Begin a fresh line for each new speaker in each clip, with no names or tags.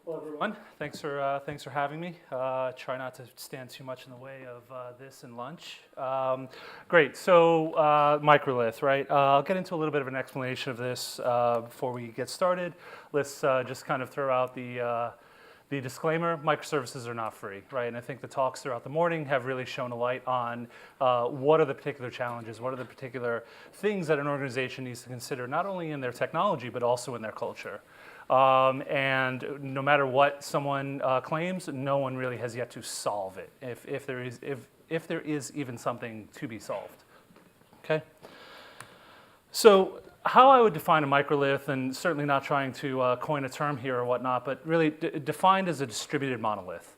Hello, everyone. Thanks for having me. Try not to stand too much in the way of this and lunch. Great. So Microlith, right? I'll get into a little bit of an explanation of this before we get started. Let's just kind of throw out the disclaimer. Microservices are not free, right? And I think the talks throughout the morning have really shown a light on what are the particular challenges, what are the particular things that an organization needs to consider, not only in their technology but also in their culture. And no matter what someone claims, no one really has yet to solve it, if there is even something to be solved. Okay. So how I would define a microlith, and certainly not trying to coin a term here or whatnot, but really defined as a distributed monolith.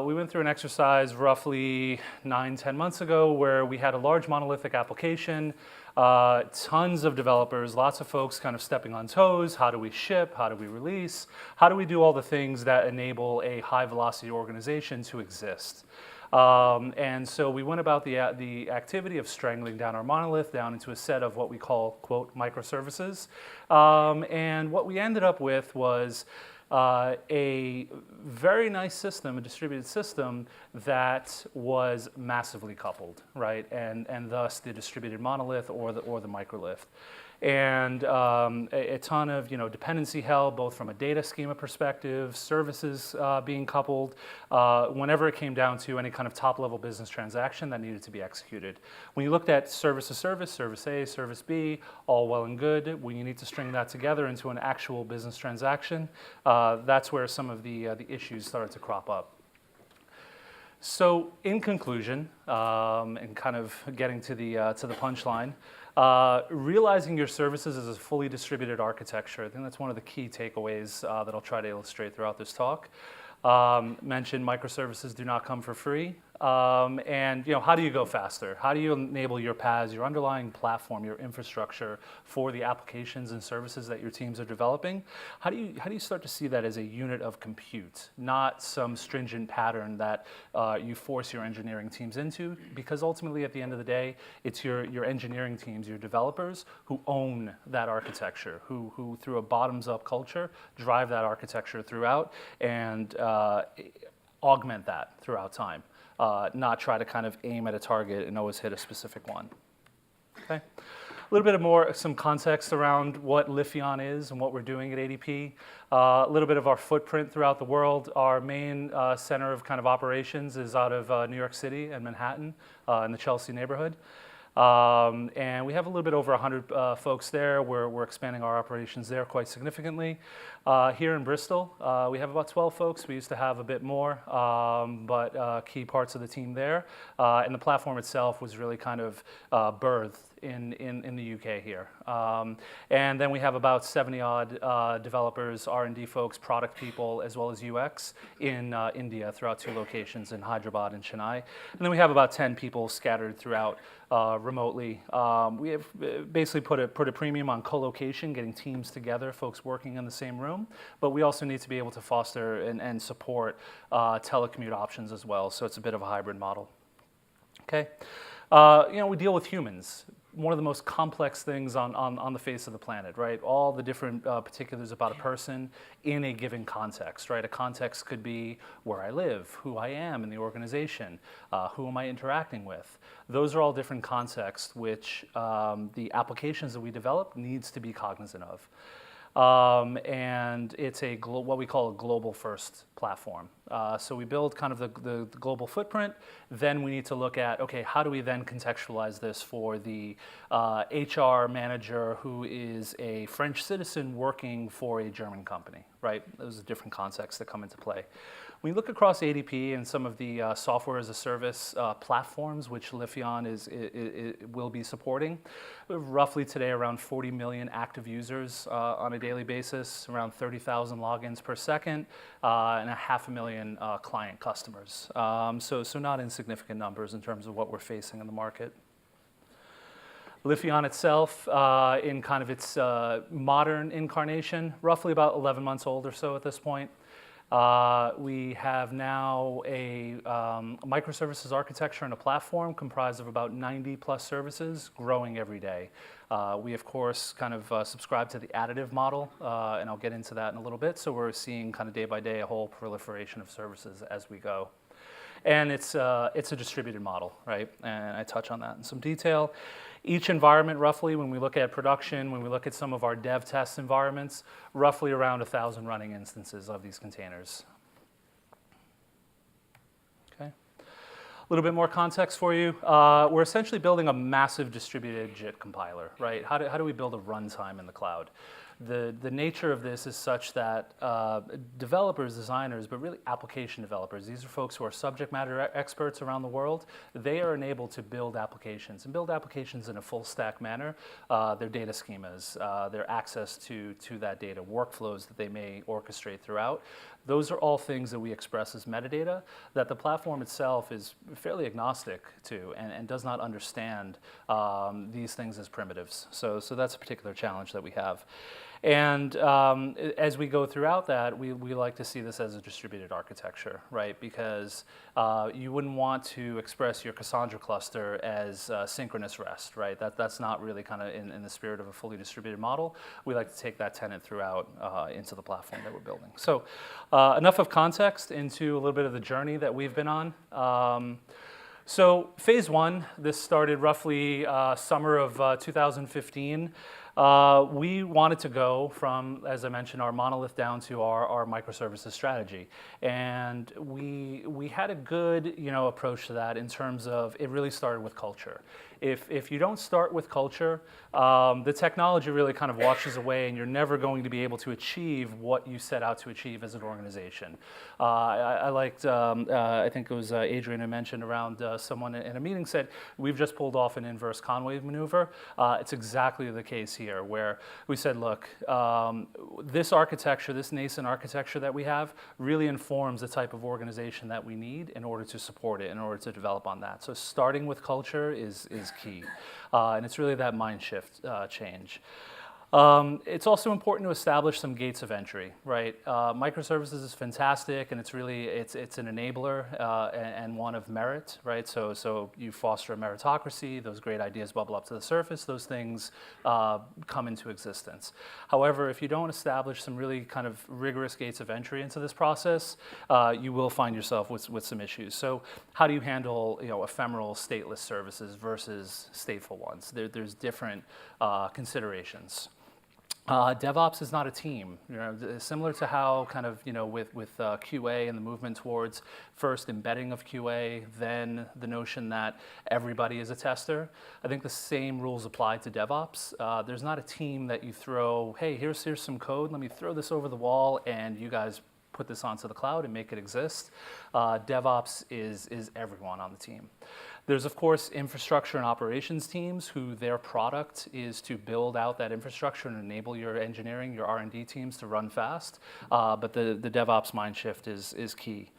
We went through an exercise roughly 9-10 months ago where we had a large monolithic application, tons of developers, lots of folks kind of stepping on toes. How do we ship? How do we release? How do we do all the things that enable a high velocity organization to exist? And so we went about the activity of strangling down our monolith down into a set of what we call, quote, microservices. And what we ended up with was a very nice system, a distributed system that was massively coupled, right? And thus the distributed monolith or the microlith. And a ton of dependency held, both from a data schema perspective, services being coupled, whenever it came down to any kind of top-level business transaction that needed to be executed. When you looked at service to service, service A, service B, all well and good. When you need to string that together into an actual business transaction, that's where some of the issues started to crop up. So, in conclusion, and kind of getting to the punchline. Realizing your services as a fully distributed architecture, I think that's one of the key takeaways that I'll try to illustrate throughout this talk. Mentioned microservices do not come for free. And how do you go faster? How do you enable your PaaS, your underlying platform, your infrastructure for the applications and services that your teams are developing? How do you start to see that as a unit of compute, not some stringent pattern that you force your engineering teams into? Because ultimately, at the end of the day, it's your engineering teams, your developers, who own that architecture, who through a bottoms-up culture drive that architecture throughout and augment that throughout time. Not try to kind of aim at a target and always hit a specific one. Okay, a little bit of some context around what Leafeon is and what we're doing at ADP. A little bit of our footprint throughout the world. Our main center of kind of operations is out of New York City and Manhattan in the Chelsea neighborhood. And we have a little bit over 100 folks there. We're expanding our operations there quite significantly. Here in Bristol, we have about 12 folks. We used to have a bit more, but key parts of the team there. And the platform itself was really kind of birthed in the UK here. And then we have about 70-odd developers, R&D folks, product people, as well as UX in India throughout 2 locations in Hyderabad and Chennai. And then we have about 10 people scattered throughout remotely. We have basically put a premium on co-location, getting teams together, folks working in the same room, but we also need to be able to foster and support telecommute options as well, so it's a bit of a hybrid model. Okay, we deal with humans. One of the most complex things on the face of the planet, right? All the different particulars about a person in a given context, right? A context could be where I live, who I am in the organization, who am I interacting with. Those are all different contexts which the applications that we develop needs to be cognizant of. And it's what we call a global first platform. So we build kind of the global footprint. Then we need to look at, okay, how do we then contextualize this for the HR manager who is a French citizen working for a German company, right? Those are different contexts that come into play. When you look across ADP and some of the software as a service platforms, which Leafeon will be supporting, we have roughly today around 40 million active users on a daily basis, around 30,000 logins per second, and 500,000 client customers. So not insignificant numbers in terms of what we're facing in the market. Leafeon itself, in kind of its modern incarnation, roughly about 11 months old or so at this point. We have now a microservices architecture and a platform comprised of about 90 plus services growing every day. We, of course, kind of subscribe to the additive model, and I'll get into that in a little bit. So we're seeing kind of day by day a whole proliferation of services as we go. And it's a distributed model, right? And I touch on that in some detail. Each environment, roughly, when we look at production, when we look at some of our dev test environments, roughly around 1,000 running instances of these containers. Okay. A little bit more context for you. We're essentially building a massive distributed JIT compiler, right? How do we build a runtime in the cloud? The nature of this is such that developers, designers, but really application developers, these are folks who are subject matter experts around the world, they are enabled to build applications and build applications in a full stack manner. Their data schemas, their access to that data, workflows that they may orchestrate throughout. Those are all things that we express as metadata that the platform itself is fairly agnostic to and does not understand these things as primitives. So that's a particular challenge that we have. And as we go throughout that, we like to see this as a distributed architecture, right? Because you wouldn't want to express your Cassandra cluster as synchronous rest, right? That's not really kind of in the spirit of a fully distributed model. We like to take that tenet throughout into the platform that we're building. So enough of context into a little bit of the journey that we've been on. So phase one, this started roughly summer of 2015. We wanted to go from, as I mentioned, our monolith down to our microservices strategy. And we had a good approach to that in terms of it really started with culture. If you don't start with culture, the technology really kind of washes away and you're never going to be able to achieve what you set out to achieve as an organization. I liked, I think it was Adrian who mentioned around someone in a meeting said, we've just pulled off an inverse Conway maneuver. It's exactly the case here where we said, look, this architecture, this nascent architecture that we have really informs the type of organization that we need in order to support it, in order to develop on that. So starting with culture is key. And it's really that mind shift change. It's also important to establish some gates of entry, right? Microservices is fantastic, and it's an enabler and one of merit, right? So you foster a meritocracy, those great ideas bubble up to the surface, those things come into existence. However, if you don't establish some really kind of rigorous gates of entry into this process, you will find yourself with some issues. So how do you handle ephemeral stateless services versus stateful ones? There's different considerations. DevOps is not a team, similar to how kind of, with QA and the movement towards first embedding of QA, then the notion that everybody is a tester. I think the same rules apply to DevOps. There's not a team that you throw, hey, here's some code, let me throw this over the wall and you guys put this onto the cloud and make it exist. DevOps is everyone on the team. There's, of course, infrastructure and operations teams who their product is to build out that infrastructure and enable your engineering, your R&D teams to run fast. But the DevOps mind shift is key.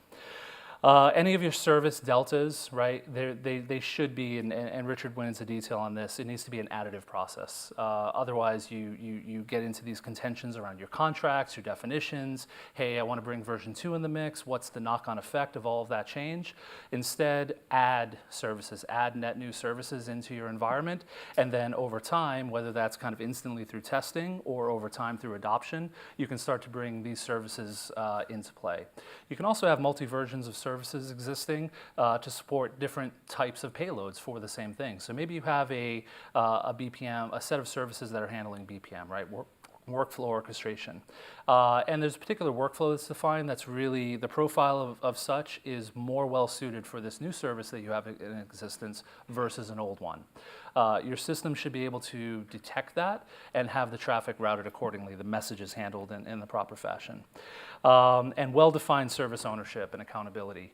Any of your service deltas, right, they should be, and Richard went into detail on this, it needs to be an additive process. Otherwise, you get into these contentions around your contracts, your definitions. Hey, I want to bring version 2 in the mix. What's the knock-on effect of all of that change? Instead, add services, add net new services into your environment. And then over time, whether that's kind of instantly through testing or over time through adoption, you can start to bring these services into play. You can also have multi-versions of services existing to support different types of payloads for the same thing. So maybe you have a BPM, a set of services that are handling BPM, right? Workflow orchestration. And there's a particular workflow that's defined that's really, the profile of such is more well suited for this new service that you have in existence versus an old one. Your system should be able to detect that and have the traffic routed accordingly, the messages handled in the proper fashion. And well-defined service ownership and accountability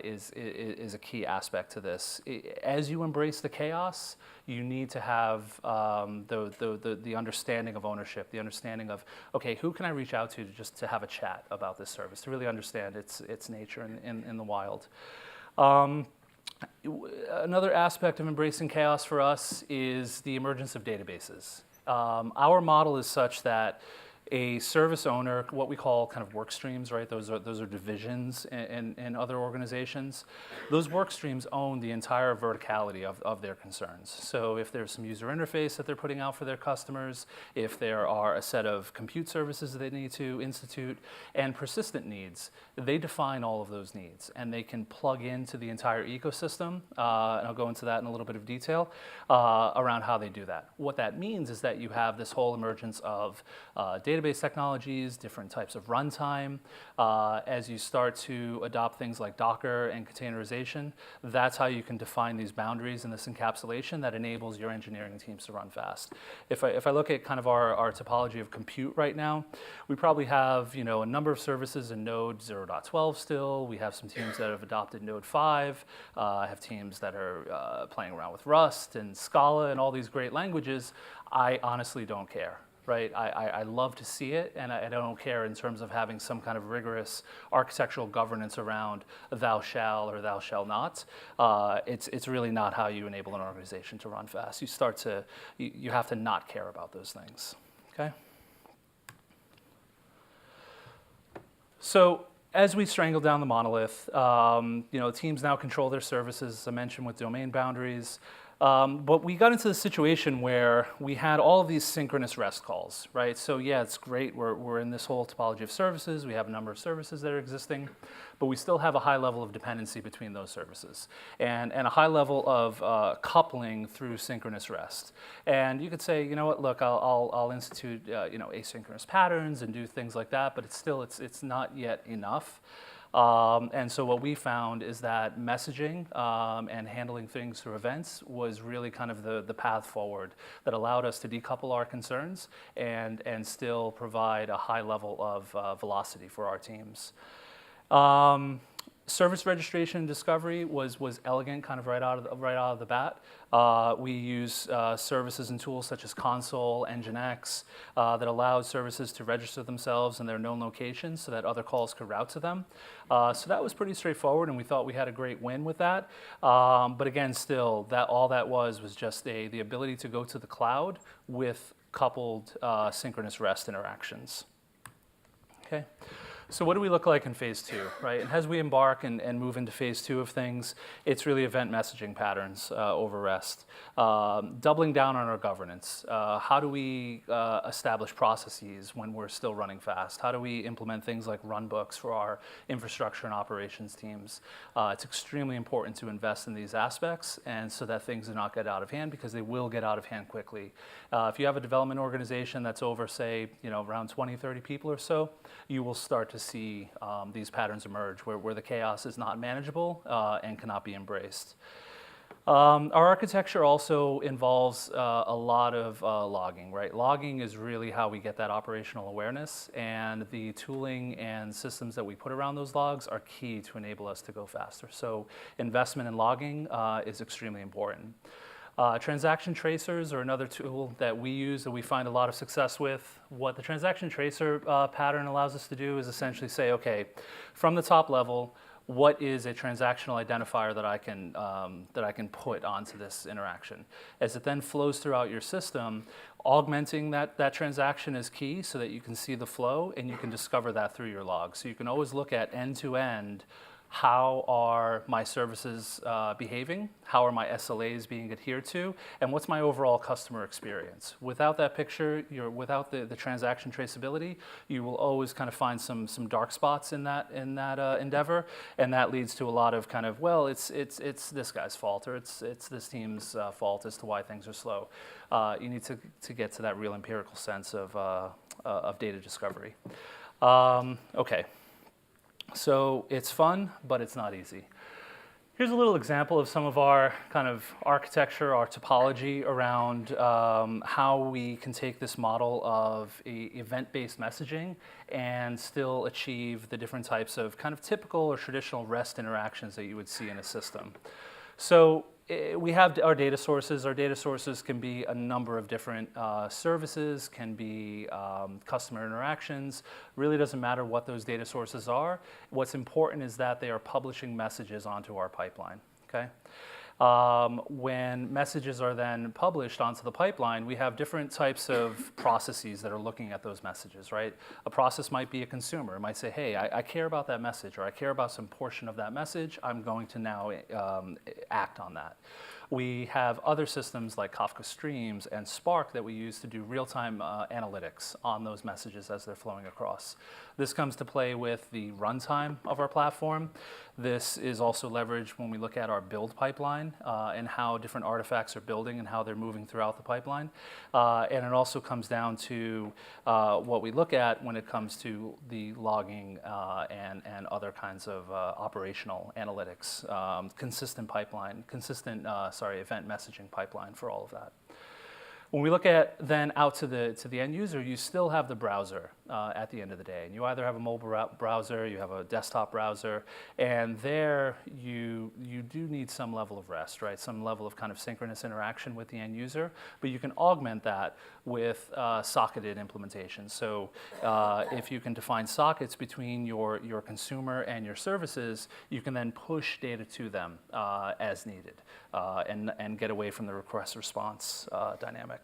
is a key aspect to this. As you embrace the chaos, you need to have the understanding of ownership, the understanding of, okay, who can I reach out to just to have a chat about this service, to really understand its nature in the wild. Another aspect of embracing chaos for us is the emergence of databases. Our model is such that a service owner, what we call kind of work streams, right? Those are divisions in other organizations. Those work streams own the entire verticality of their concerns. So if there's some user interface that they're putting out for their customers, if there are a set of compute services that they need to institute, and persistent needs, they define all of those needs, and they can plug into the entire ecosystem, and I'll go into that in a little bit of detail, around how they do that. What that means is that you have this whole emergence of database technologies, different types of runtime. As you start to adopt things like Docker and containerization, that's how you can define these boundaries and this encapsulation that enables your engineering teams to run fast. If I look at kind of our topology of compute right now, we probably have a number of services in Node 0.12 still. We have some teams that have adopted Node 5. I have teams that are playing around with Rust and Scala and all these great languages. I honestly don't care. Right? I love to see it, and I don't care in terms of having some kind of rigorous architectural governance around thou shall or thou shall not. It's really not how you enable an organization to run fast. You have to not care about those things. Okay? So as we strangle down the monolith, teams now control their services, as I mentioned, with domain boundaries. But we got into the situation where we had all of these synchronous REST calls, right? So yeah, it's great. We're in this whole topology of services. We have a number of services that are existing, but we still have a high level of dependency between those services and a high level of coupling through synchronous REST. And you could say, you know what, look, I'll institute asynchronous patterns and do things like that, but it's not yet enough. And so what we found is that messaging and handling things through events was really kind of the path forward that allowed us to decouple our concerns and still provide a high level of velocity for our teams. Service registration and discovery was elegant, kind of right out of the bat. We use services and tools such as Console, Nginx, that allows services to register themselves in their known locations so that other calls could route to them. So that was pretty straightforward, and we thought we had a great win with that. But again, still, all that was just the ability to go to the cloud with coupled synchronous REST interactions. Okay. So what do we look like in phase 2, right? And as we embark and move into phase 2 of things, it's really event messaging patterns over REST. Doubling down on our governance. How do we establish processes when we're still running fast? How do we implement things like runbooks for our infrastructure and operations teams? It's extremely important to invest in these aspects and so that things do not get out of hand, because they will get out of hand quickly. If you have a development organization that's over, say, around 20, 30 people or so, you will start to see these patterns emerge where the chaos is not manageable and cannot be embraced. Our architecture also involves a lot of logging, right? Logging is really how we get that operational awareness, and the tooling and systems that we put around those logs are key to enable us to go faster. So investment in logging is extremely important. Transaction tracers are another tool that we use that we find a lot of success with. What the transaction tracer pattern allows us to do is essentially say, okay, from the top level, what is a transactional identifier that I can put onto this interaction? As it then flows throughout your system, augmenting that transaction is key so that you can see the flow and you can discover that through your logs. So you can always look at end-to-end, how are my services behaving? How are my SLAs being adhered to? And what's my overall customer experience? Without that picture, without the transaction traceability, you will always kind of find some dark spots in that endeavor, and that leads to a lot of kind of, well, it's this guy's fault, or it's this team's fault as to why things are slow. You need to get to that real empirical sense of data discovery. Okay. So it's fun, but it's not easy. Here's a little example of some of our kind of architecture, our topology around how we can take this model of event-based messaging and still achieve the different types of kind of typical or traditional REST interactions that you would see in a system. So we have our data sources. Our data sources can be a number of different services, can be customer interactions. Really doesn't matter what those data sources are. What's important is that they are publishing messages onto our pipeline, okay? When messages are then published onto the pipeline, we have different types of processes that are looking at those messages, right? A process might be a consumer. It might say, hey, I care about that message, or I care about some portion of that message. I'm going to now act on that. We have other systems like Kafka Streams and Spark that we use to do real-time analytics on those messages as they're flowing across. This comes to play with the runtime of our platform. This is also leveraged when we look at our build pipeline and how different artifacts are building and how they're moving throughout the pipeline. And it also comes down to what we look at when it comes to the logging and other kinds of operational analytics, consistent event messaging pipeline for all of that. When we look at then out to the end user, you still have the browser at the end of the day. And you either have a mobile browser, you have a desktop browser, and there you do need some level of rest, right? Some level of kind of synchronous interaction with the end user, but you can augment that with socketed implementation. So if you can define sockets between your consumer and your services, you can then push data to them as needed and get away from the request response dynamic.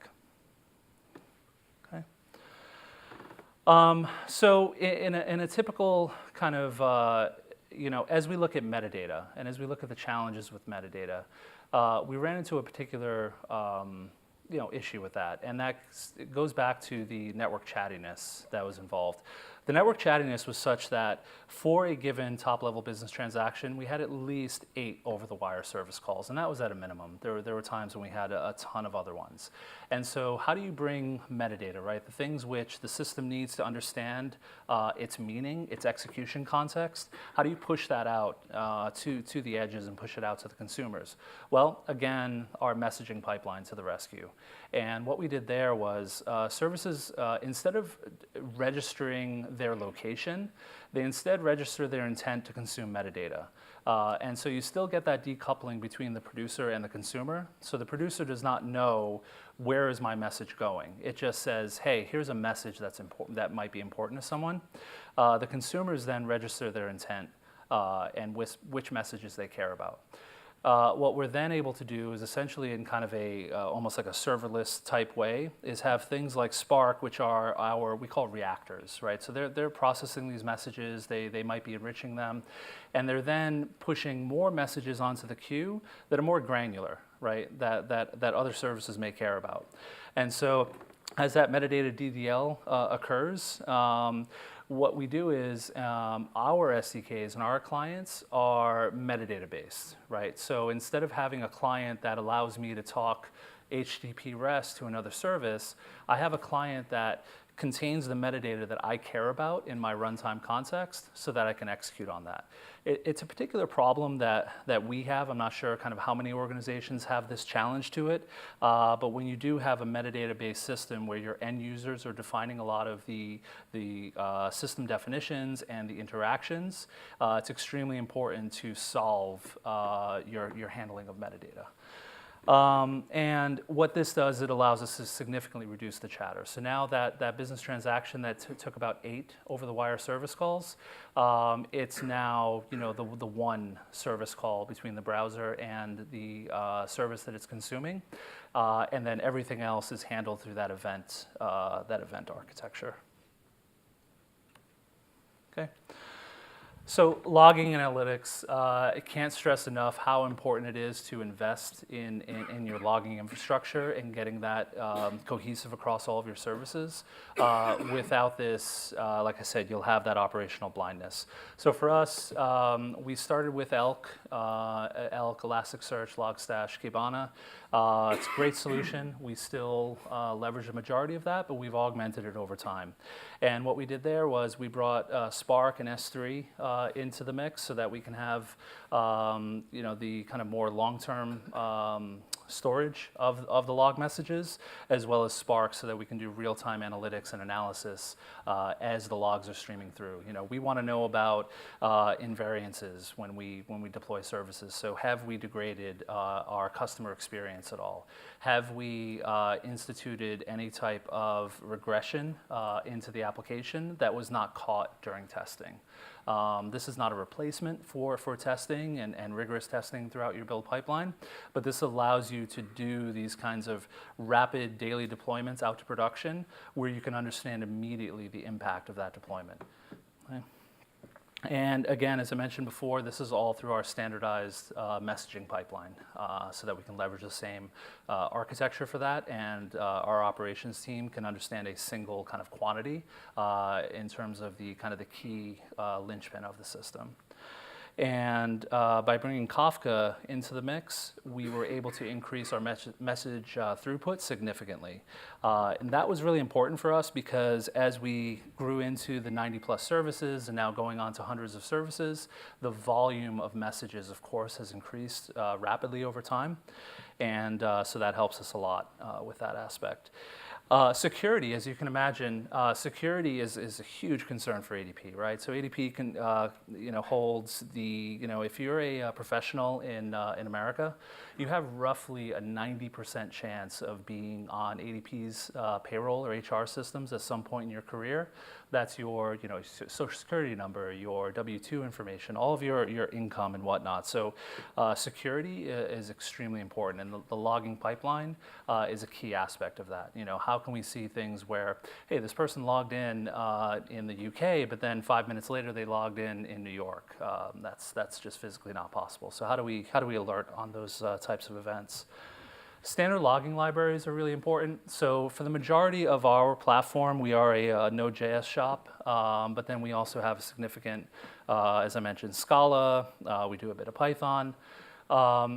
Okay. So in a typical kind of, as we look at metadata and as we look at the challenges with metadata, we ran into a particular issue with that, and that goes back to the network chattiness that was involved. The network chattiness was such that for a given top-level business transaction, we had at least 8 over-the-wire service calls, and that was at a minimum. There were times when we had a ton of other ones. And so how do you bring metadata, right? The things which the system needs to understand its meaning, its execution context, how do you push that out to the edges and push it out to the consumers? Well, again, our messaging pipeline to the rescue. And what we did there was services, instead of registering their location, they instead register their intent to consume metadata. And so you still get that decoupling between the producer and the consumer. So the producer does not know where is my message going. It just says, hey, here's a message that's important, that might be important to someone. The consumers then register their intent and which messages they care about. What we're then able to do is essentially in kind of a almost like a serverless type way is have things like Spark, which are we call reactors, right? So they're processing these messages, they might be enriching them, and they're then pushing more messages onto the queue that are more granular, right? That other services may care about. And so as that metadata DDL occurs, what we do is our SDKs and our clients are metadata based, right? So instead of having a client that allows me to talk HTTP REST to another service, I have a client that contains the metadata that I care about in my runtime context so that I can execute on that. It's a particular problem that we have. I'm not sure kind of how many organizations have this challenge to it, but when you do have a metadata-based system where your end users are defining a lot of the system definitions and the interactions, it's extremely important to solve your handling of metadata. And what this does, it allows us to significantly reduce the chatter. So now that business transaction that took about 8 over-the-wire service calls, it's now the one service call between the browser and the service that it's consuming, and then everything else is handled through that event architecture. Okay. So logging and analytics, I can't stress enough how important it is to invest in your logging infrastructure and getting that cohesive across all of your services. Without this, like I said, you'll have that operational blindness. So for us, we started with Elk, Elasticsearch, Logstash, Kibana. It's a great solution. We still leverage a majority of that, but we've augmented it over time. And what we did there was we brought Spark and S3 into the mix so that we can have the kind of more long-term storage of the log messages, as well as Spark, so that we can do real-time analytics and analysis as the logs are streaming through. We want to know about invariances when we deploy services. So have we degraded our customer experience at all? Have we instituted any type of regression into the application that was not caught during testing? This is not a replacement for testing and rigorous testing throughout your build pipeline, but this allows you to do these kinds of rapid daily deployments out to production where you can understand immediately the impact of that deployment. Okay. And again, as I mentioned before, this is all through our standardized messaging pipeline so that we can leverage the same architecture for that, and our operations team can understand a single kind of quantity in terms of the kind of the key linchpin of the system. And by bringing Kafka into the mix, we were able to increase our message throughput significantly. And that was really important for us because as we grew into the 90 plus services and now going on to hundreds of services, the volume of messages, of course, has increased rapidly over time. And so that helps us a lot with that aspect. Security, as you can imagine, security is a huge concern for ADP, right? So ADP can, holds the, if you're a professional in America, you have roughly a 90% chance of being on ADP's payroll or HR systems at some point in your career. That's your, social security number, your W-2 information, all of your income and whatnot. So security is extremely important, and the logging pipeline is a key aspect of that. How can we see things where, hey, this person logged in the UK, but then 5 minutes later they logged in New York? That's just physically not possible. So how do we alert on those types of events? Standard logging libraries are really important. So for the majority of our platform, we are a Node.js shop, but then we also have a significant, as I mentioned, Scala. We do a bit of Python.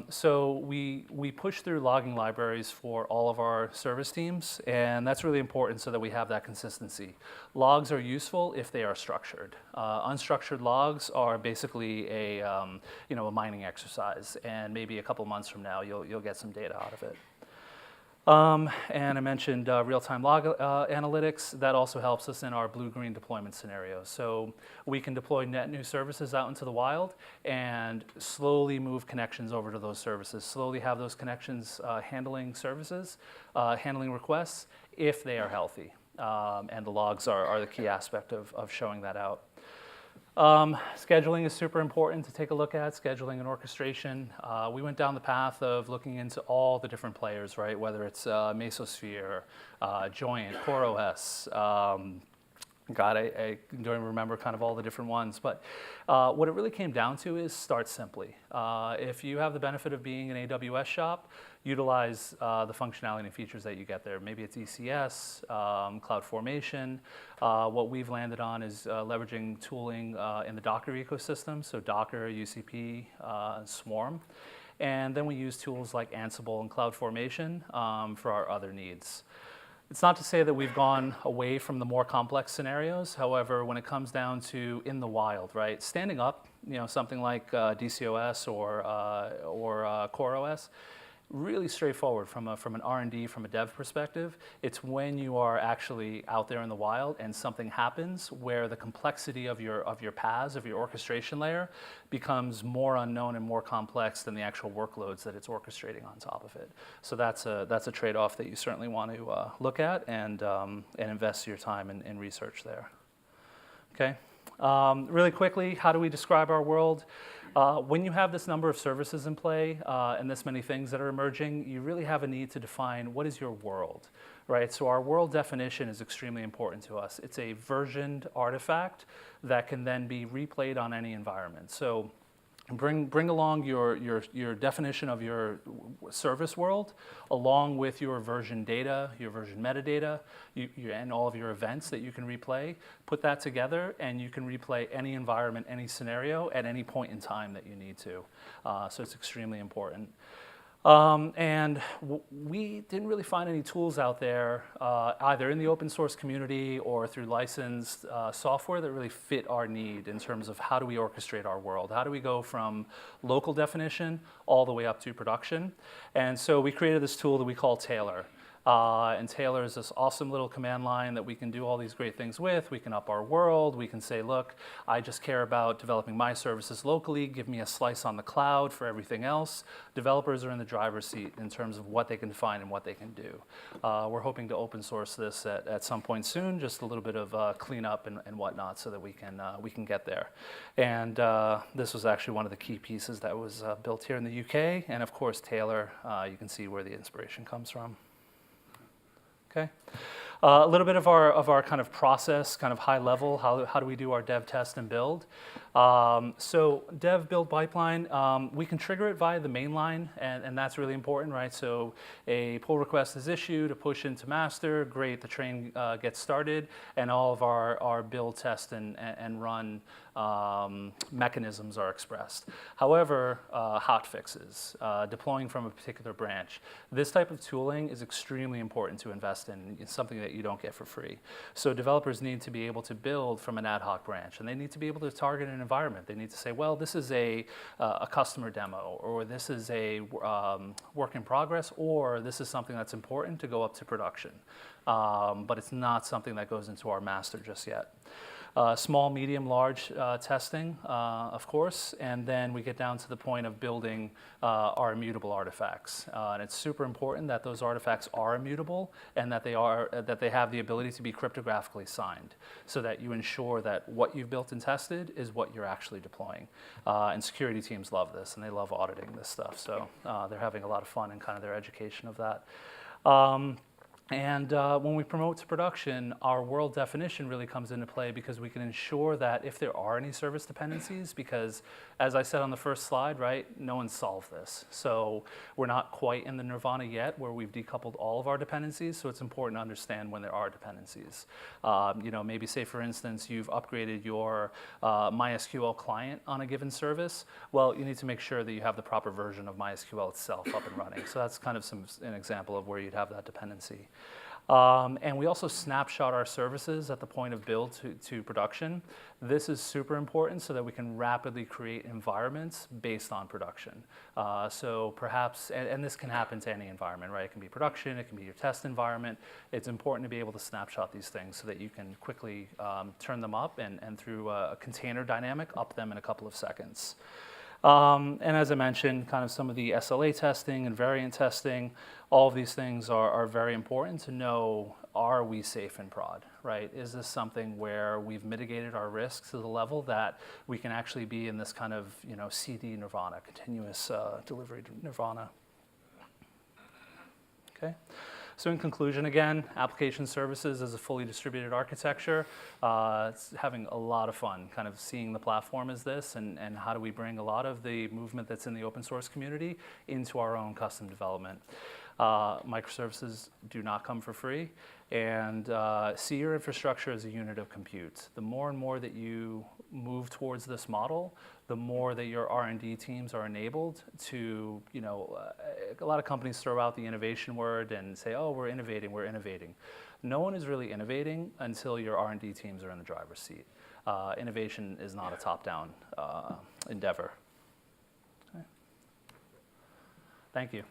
So we push through logging libraries for all of our service teams, and that's really important so that we have that consistency. Logs are useful if they are structured. Unstructured logs are basically a mining exercise, and maybe a couple months from now you'll get some data out of it. And I mentioned real-time log analytics. That also helps us in our blue-green deployment scenarios. So we can deploy net new services out into the wild and slowly move connections over to those services, slowly have those connections handling services, handling requests if they are healthy. And the logs are the key aspect of showing that out. Scheduling is super important to take a look at, scheduling and orchestration. We went down the path of looking into all the different players, right? Whether it's Mesosphere, Joint, CoreOS. I don't remember kind of all the different ones, but what it really came down to is start simply. If you have the benefit of being an AWS shop, utilize the functionality and features that you get there. Maybe it's ECS, CloudFormation. What we've landed on is leveraging tooling in the Docker ecosystem, so Docker, UCP, Swarm. And then we use tools like Ansible and CloudFormation for our other needs. It's not to say that we've gone away from the more complex scenarios. However, when it comes down to in the wild, right, standing up, something like DCOS or CoreOS, really straightforward from an R&D, from a dev perspective. It's when you are actually out there in the wild and something happens where the complexity of your paths, of your orchestration layer, becomes more unknown and more complex than the actual workloads that it's orchestrating on top of it. So that's a trade-off that you certainly want to look at and invest your time in research there. Okay. Really quickly, how do we describe our world? When you have this number of services in play and this many things that are emerging, you really have a need to define what is your world, right? So our world definition is extremely important to us. It's a versioned artifact that can then be replayed on any environment. So bring along your definition of your service world along with your version data, your version metadata, and all of your events that you can replay. Put that together and you can replay any environment, any scenario at any point in time that you need to. So it's extremely important. And we didn't really find any tools out there, either in the open source community or through licensed software that really fit our need in terms of how do we orchestrate our world? How do we go from local definition all the way up to production? And so we created this tool that we call Tailor. And Taylor is this awesome little command line that we can do all these great things with. We can up our world. We can say, look, I just care about developing my services locally. Give me a slice on the cloud for everything else. Developers are in the driver's seat in terms of what they can find and what they can do. We're hoping to open source this at some point soon, just a little bit of cleanup and whatnot so that we can get there. And this was actually one of the key pieces that was built here in the UK. And of course, Taylor, you can see where the inspiration comes from. Okay. A little bit of our kind of process, kind of high level, how do we do our dev, test, and build? So dev, build pipeline, we can trigger it via the main line, and that's really important, right? So a pull request is issued, a push into master, great, the train gets started, and all of our build, test, and run mechanisms are expressed. However, hot fixes, deploying from a particular branch, this type of tooling is extremely important to invest in. It's something that you don't get for free. So developers need to be able to build from an ad hoc branch, and they need to be able to target an environment. They need to say, well, this is a customer demo, or this is a work in progress, or this is something that's important to go up to production. But it's not something that goes into our master just yet. Small, medium, large testing, of course, and then we get down to the point of building our immutable artifacts. And it's super important that those artifacts are immutable and that they have the ability to be cryptographically signed, so that you ensure that what you've built and tested is what you're actually deploying. And security teams love this, and they love auditing this stuff. So they're having a lot of fun in kind of their education of that. And when we promote to production, our world definition really comes into play, because we can ensure that if there are any service dependencies, because as I said on the first slide, right, no one's solved this. So we're not quite in the nirvana yet where we've decoupled all of our dependencies, so it's important to understand when there are dependencies. You know, maybe say for instance, you've upgraded your MySQL client on a given service. Well, you need to make sure that you have the proper version of MySQL itself up and running. So that's kind of an example of where you'd have that dependency. And we also snapshot our services at the point of build to production. This is super important so that we can rapidly create environments based on production. So perhaps, and this can happen to any environment, right? It can be production, it can be your test environment. It's important to be able to snapshot these things so that you can quickly turn them up and through a container dynamic, up them in a couple of seconds. And as I mentioned, kind of some of the SLA testing and variant testing, all of these things are very important to know, are we safe in prod, right? Is this something where we've mitigated our risks to the level that we can actually be in this kind of, you know, CD nirvana, continuous delivery nirvana? Okay. So in conclusion, again, application services as a fully distributed architecture, it's having a lot of fun kind of seeing the platform as this, and how do we bring a lot of the movement that's in the open source community into our own custom development. Microservices do not come for free, and see your infrastructure as a unit of compute. The more and more that you move towards this model, the more that your R&D teams are enabled to, you know, a lot of companies throw out the innovation word and say, oh, we're innovating, we're innovating. No one is really innovating until your R&D teams are in the driver's seat. Innovation is not a top-down endeavor. Okay. Thank you.